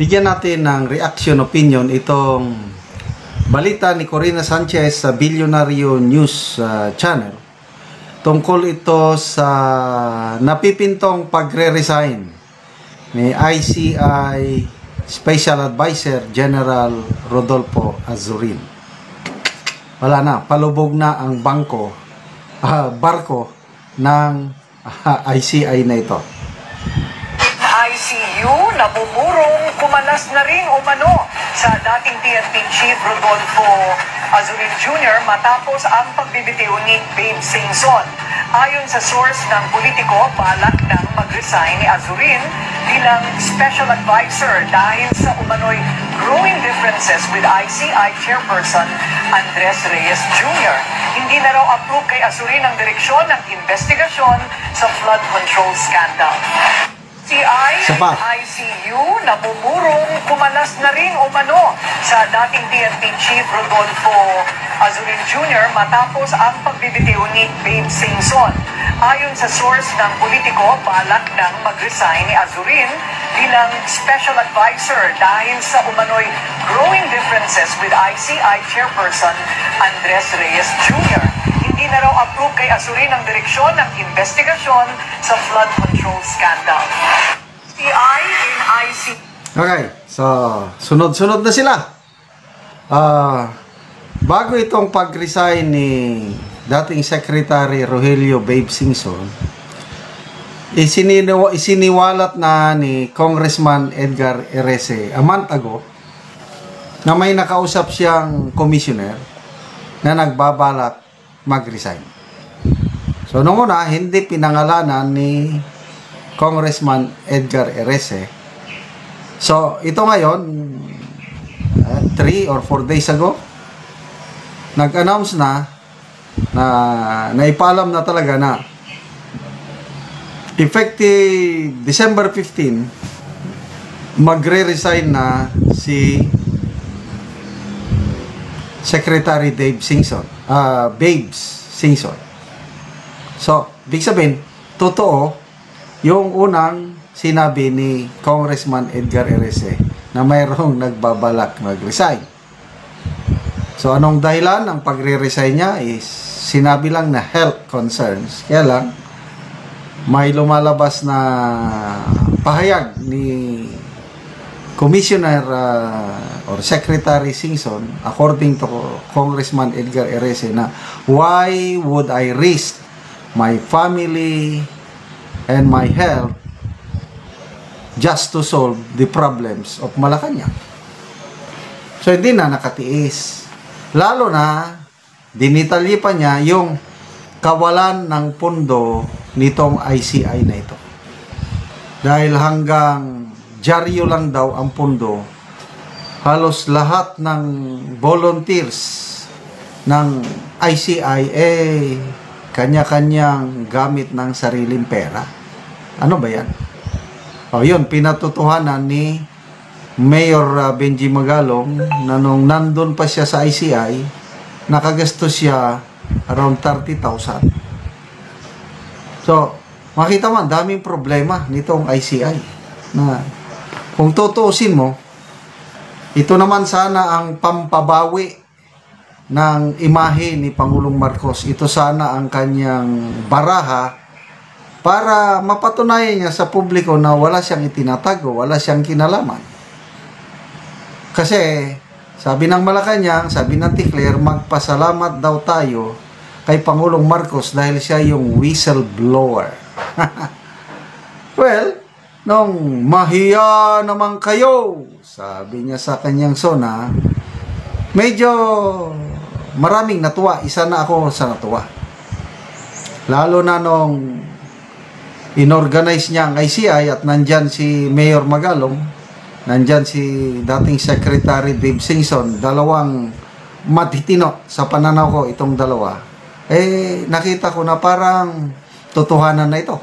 Bigyan natin ng reaction opinion itong balita ni Corina Sanchez sa Bilyonaryo News Channel. Tungkol ito sa napipintong pagre-resign ni ICI Special Advisor General Rodolfo Azurin. Wala na, palubog na ang barko ng ICI na ito. ICU namumurong kumalas na rin umano sa dating PNP Chief Rodolfo Azurin Jr. matapos ang pagbibitiw ni Babe Singson. Ayon sa source ng politiko, balak nang mag-resign ni Azurin bilang Special Advisor dahil sa umano'y growing differences with ICI Chairperson Andres Reyes Jr. Hindi na raw approve kay Azurin ang direksyon ng investigasyon sa flood control scandal. ICU namumurong kumalas na rin umano sa dating PNP Chief Rodolfo Azurin Jr. matapos ang pagbibitiw ni Babe Singson. Ayon sa source ng politiko, balak nang mag-resign ni Azurin bilang Special Advisor dahil sa umano'y growing differences with ICI Chairperson Andres Reyes Jr. Hindi na raw approve kay Azurin ang direksyon ng investigasyon sa flood control scandal. Okay, so sunod-sunod na sila. Bago itong pag-resign ni dating Secretary Rogelio Babe Singson, isiniwalat na ni Congressman Edgar Erese a month ago na may nakausap siyang commissioner na nagbabalak mag-resign. So noong una, hindi pinangalanan ni Congressman Edgar Erese. So ito ngayon, 3 or 4 days ago, nag-announce na naipaalam na talaga na effective December 15, magre-resign na si Secretary Babes Singson. So, big sabihin, totoo yung unang sinabi ni Congressman Edgar Erese na mayroong nagbabalak mag-resign. So, anong dahilan ng pagre-resign niya is sinabi lang na health concerns. Kaya lang, may lumalabas na pahayag ni Commissioner or Secretary Singson, according to Congressman Edgar Erese, na why would I risk my family and my health just to solve the problems of Malacanang? So hindi na nakatiis. Lalo na dinitalye pa niya yung kawalan ng pondo nitong ICI na ito. Dahil hanggang dyaryo lang daw ang pondo, halos lahat ng volunteers ng ICI kanya-kanyang gamit ng sariling pera. Ano ba yan? O yun, pinatutuhanan ni Mayor Benji Magalong na nung nandun pa siya sa ICI, nakagastos siya around 30,000. So, makita mo, daming problema nitong ICI. Na kung tutuusin mo, ito naman sana ang pampabawi ng imahe ni Pangulong Marcos. Ito sana ang kanyang baraha para mapatunayan niya sa publiko na wala siyang itinatago, wala siyang kinalaman. Kasi, sabi ng Malacanang, sabi ng Ticler, magpasalamat daw tayo kay Pangulong Marcos dahil siya yung whistleblower. Well, nung mahiya naman kayo, sabi niya sa kanyang sona, medyo maraming natuwa. Isa na ako sa natuwa. Lalo na nung inorganize niya ang ICI at nandyan si Mayor Magalong, nandyan si dating Secretary Babe Singson, dalawang matitino sa pananaw ko itong dalawa. Nakita ko na parang totohanan na ito.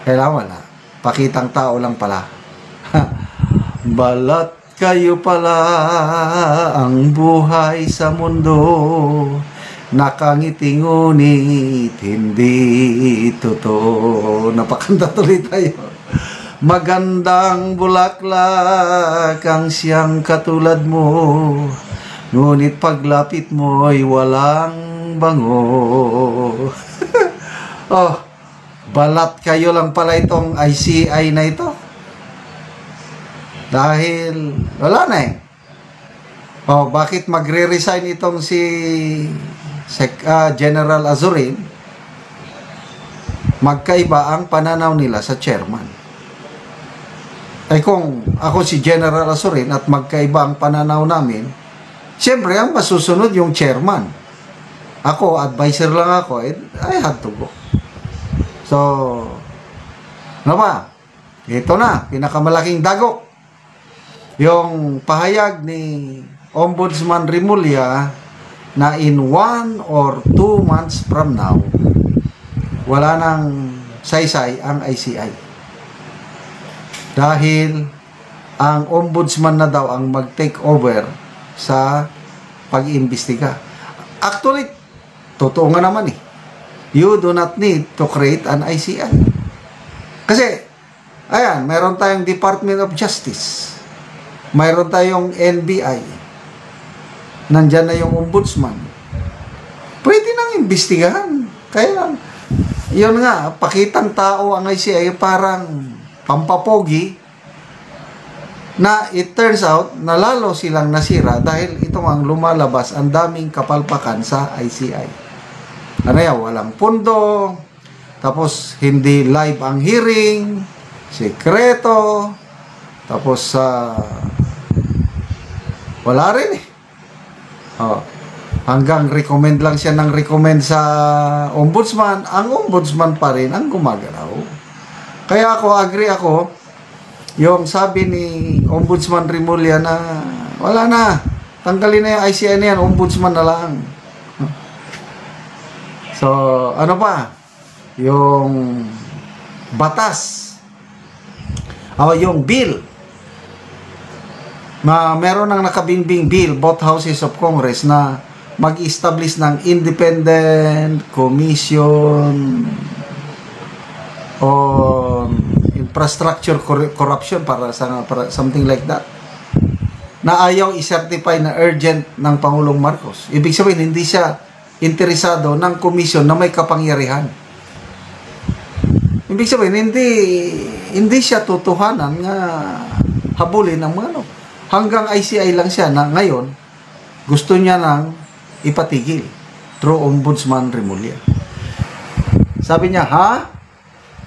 Kaya wala. Pakitang tao lang pala. Balat kayo pala ang buhay sa mundo, nakangiti ngunit hindi totoo. Napakanta tuloy tayo. Magandang bulaklak ang siyang katulad mo, ngunit paglapit mo ay walang bango. Oh, balat kayo lang pala itong ICI na ito. Dahil wala na eh. Oh, bakit magre-resign itong si General Azurin? Magkaiba ang pananaw nila sa chairman. Ay kung ako si General Azurin at magkaiba ang pananaw namin, siyempre ang masusunod yung chairman. Ako, advisor lang ako, I had to go. So, ano ba? Ito na, pinakamalaking dagok. Yung pahayag ni Ombudsman Remulla na in 1 or 2 months from now, wala nang saysay ang ICI. Dahil ang ombudsman na daw ang mag-take over sa pag-iimbestiga. Actually, totoo nga naman eh. You do not need to create an ICI. Kasi, ayan, mayroon tayong Department of Justice. Mayroon tayong NBI. Nandyan na yung ombudsman. Pwede nang imbestigahan. Kaya lang, yun nga, pakitang tao ang ICI parang pampapogi na it turns out na lalo silang nasira dahil ito ang lumalabas ang daming kapalpakan sa ICI. Ano yan, walang pundo, tapos hindi live ang hearing, sekreto, tapos wala rin eh. Oh, hanggang recommend lang siya ng recommend sa ombudsman, ang ombudsman pa rin ang gumagalaw. Kaya agree ako, yung sabi ni Ombudsman Remulla na wala na, tanggalin na yung ICI na yan, ombudsman na lang. So, ano pa? Yung batas. Yung bill. Meron ng nakabingbing bill, both houses of Congress, na mag-establish ng independent commission on infrastructure corruption para something like that, na ayaw i-certify na urgent ng Pangulong Marcos. Ibig sabihin, hindi siya interesado ng komisyon na may kapangyarihan. Ibig sabihin, hindi siya tutuhanan nga habulin ng mga ano. Hanggang ICI lang siya na ngayon gusto niya nang ipatigil through Ombudsman Remulla. Sabi niya,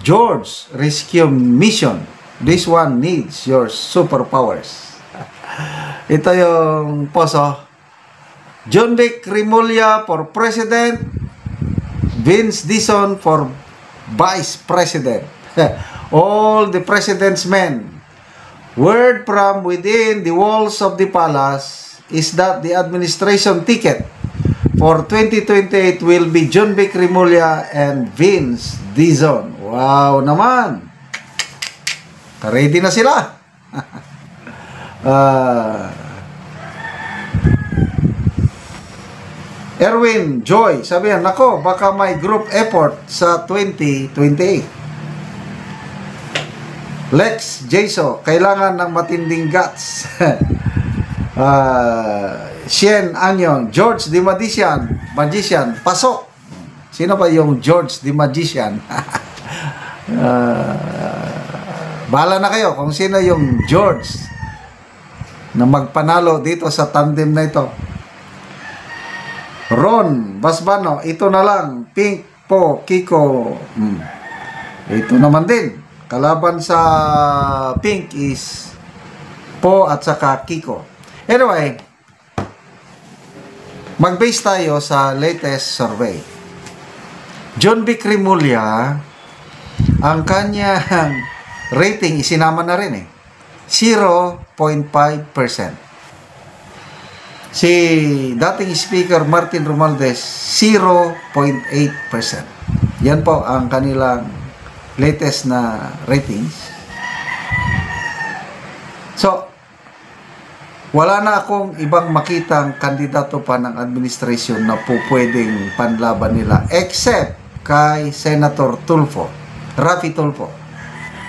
George, rescue mission. This one needs your superpowers. Ito yung poso. John Vic Remulla for President, Vince Dizon for Vice President. All the President's men. Word from within the walls of the palace is that the administration ticket for 2028 will be John Vic Remulla and Vince Dizon. Wow naman! Ready na sila. Erwin Joy, sabi yan, nako, baka may group effort sa 2028. Lex Jaso, kailangan ng matinding guts. Shen Anyon, George the Magician, pasok. Sino ba yung George the Magician? Bahala na kayo kung sino yung George na magpanalo dito sa tandem na ito. Ron Basbano, ito na lang. Pink po, Kiko. Ito naman din. Kalaban sa Pink is Po at saka Kiko. Anyway, mag-base tayo sa latest survey. John Vic Remulla, ang kanyang rating isinama na rin 0.5%. Si dating Speaker Martin Romualdez, 0.8%. Yan po ang kanilang latest na ratings. So, wala na akong ibang makitang kandidato pa ng administrasyon na po pwedeng panlaban nila except kay Senator Tulfo, Raffy Tulfo.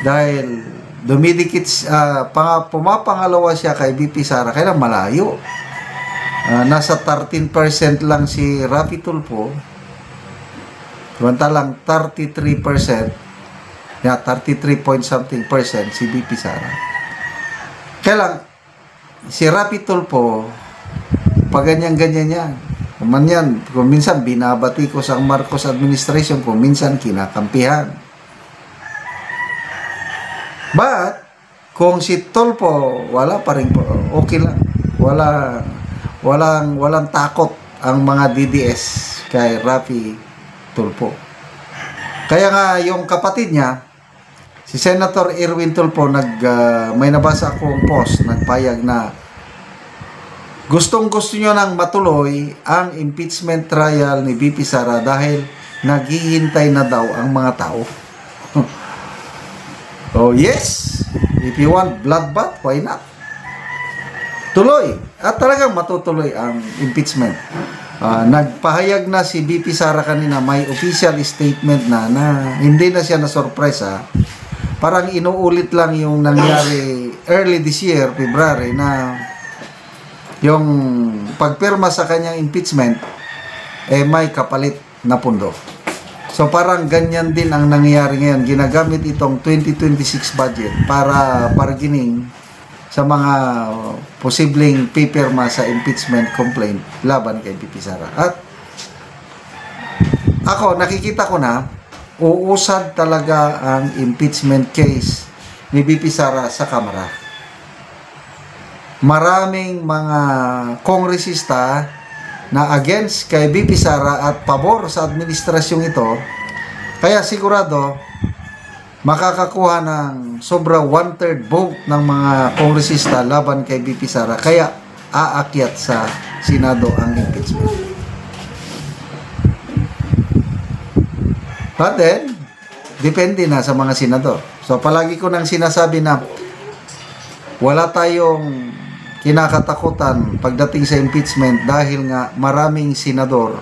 Dahil dumidikit, pumapangalawa siya kay BP Sara, kaya malayo. Nasa 13% lang si Rafi Tulfo, samantalang 33%, 33 point something percent si BP Sara. Kaya lang, si Rafi Tulfo, pag ganyan-ganyan yan, kung minsan binabati ko sa Marcos administration, kung minsan kinakampihan. But, kung si Tulfo, wala pa rin po, okay lang. Walang takot ang mga DDS kay Rafi Tulfo. Kaya nga, yung kapatid niya, si Senator Erwin Tulfo, may nabasa akong post, nagpayag na gustong-gusto nyo nang matuloy ang impeachment trial ni BP Sara dahil naghihintay na daw ang mga tao. Oh yes, if you want bloodbath, why not? Tuloy, at talagang matutuloy ang impeachment. Nagpahayag na si BP Sara kanina, may official statement na hindi na siya na-sorpresa. Parang inuulit lang yung nangyari early this year, February, na yung pagpirma sa kanyang impeachment, may kapalit na pundo. So parang ganyan din ang nangyayari ngayon. Ginagamit itong 2026 budget para bargaining sa mga posibleng pipirma sa impeachment complaint laban kay BP Sara. At ako, nakikita ko na uusad talaga ang impeachment case ni BP Sara sa Kamara. Maraming mga kongresista na against kay BP Sara at pabor sa administrasyong ito, kaya sigurado makakakuha ng sobra 1/3 vote ng mga kongresista laban kay BP Sara, kaya aakyat sa Senado ang impeachment. But then, depende na sa mga senador. So palagi ko nang sinasabi na wala tayong kinakatakutan pagdating sa impeachment dahil nga maraming senador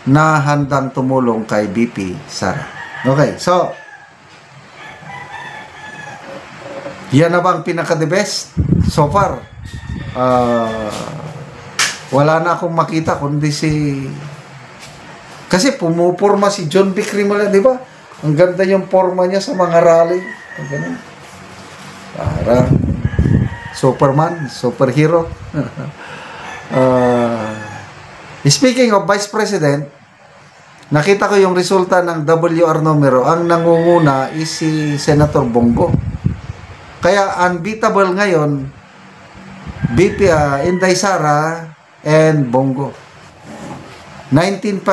na handang tumulong kay BP Sara. Okay, so yan na bang pinaka-the best so far? Wala na akong makita kundi kasi pumupurma si John B. Crimola, di ba? Ang ganda yung forma niya sa mga rally. Ganun. Parang Superman, superhero. Speaking of Vice President, nakita ko yung resulta ng WR numero. Ang nangunguna is si Senator Bongo. Kaya unbeatable ngayon, BP Inday Sara and Bongo. 19%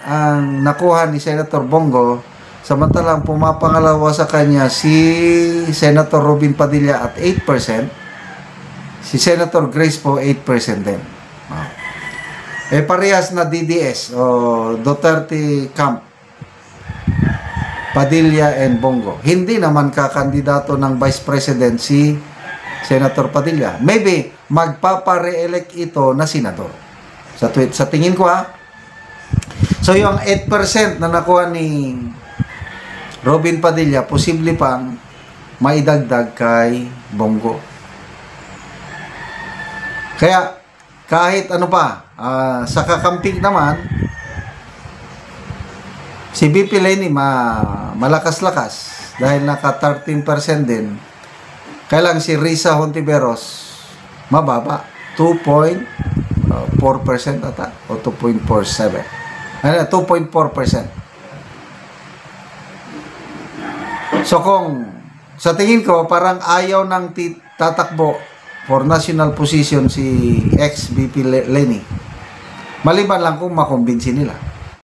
ang nakuha ni Senator Bongo, samantalang pumapangalawa sa kanya si Senator Robin Padilla at 8%. Si Senator Grace po, 8% din. Parehas na DDS o Duterte Camp, Padilla and Bongo. Hindi naman kakandidato ng Vice President si Senator Padilla. Maybe magpapa-re-elect ito na senador. Sa tingin ko So yung 8% na nakuha ni Robin Padilla, posible pang maidagdag kay Bongo. Kaya, kahit ano pa, sa kakamping naman, si BP Lenny malakas-lakas dahil naka 13% din. Kaya lang si Risa Hontiveros, mababa, 2.4% ata, o 2.47. 2.4%. So kung, sa tingin ko, parang ayaw nang tatakbo for national position si ex-BP Lenny. Maliban lang kung makumbinsi nila.